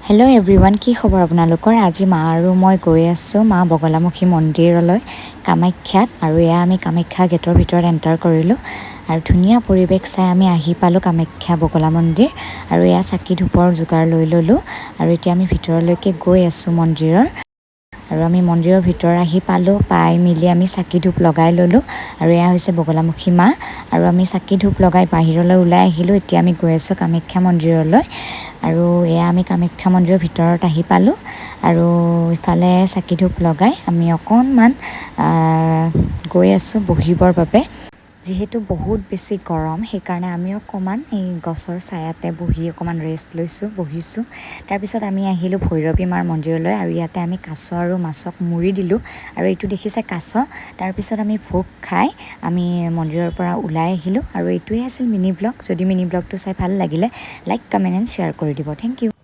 Hello' everyone, কি খবৰ আপোনালোকৰ? আজি মা আৰু মই গৈ আছোঁ মা বগলামুখী মন্দিৰলৈ কামাখ্যাত। আৰু এয়া আমি কামাখ্যা গেটৰ ভিতৰত এণ্টাৰ কৰিলোঁ আৰু ধুনীয়া পৰিৱেশ চাই আমি আহি পালোঁ কামাখ্যা বগলা মন্দিৰ। আৰু এয়া চাকি ধূপৰ যোগাৰ লৈ ল'লোঁ আৰু এতিয়া আমি ভিতৰলৈকে গৈ আছোঁ মন্দিৰৰ। আৰু আমি মন্দিৰৰ ভিতৰ আহি পালোঁ, পাই মেলি আমি চাকি ধূপ লগাই ল'লোঁ। আৰু এয়া হৈছে বগলামুখী মা। আৰু আমি চাকি ধূপ লগাই বাহিৰলৈ ওলাই আহিলোঁ। এতিয়া আমি গৈ আছোঁ কামাখ্যা মন্দিৰলৈ। আৰু এয়া আমি কামাখ্যা মন্দিৰৰ ভিতৰত আহি পালোঁ। আৰু ইফালে চাকি ধূপ লগাই আমি অকণমান গৈ আছোঁ বহিবৰ বাবে। যিহেতু বহুত বেছি গৰম, সেইকাৰণে আমি অকণমান এই গছৰ ছায়াতে বহি অকণমান ৰেষ্ট বহিছোঁ। তাৰপিছত আমি আহিলোঁ ভৈৰৱী মাৰ মন্দিৰলৈ আৰু ইয়াতে আমি কাছ আৰু মাছক মুৰি দিলোঁ। আৰু এইটো দেখিছে কাছ। তাৰপিছত আমি ভোগ খাই আমি মন্দিৰৰ পৰা ওলাই আহিলোঁ। আৰু এইটোৱে আছিল মিনি ব্লগ। যদি মিনি ব্লগটো চাই ভাল লাগিলে লাইক, কমেণ্ট এণ্ড শ্বেয়াৰ কৰি দিব। Thank U.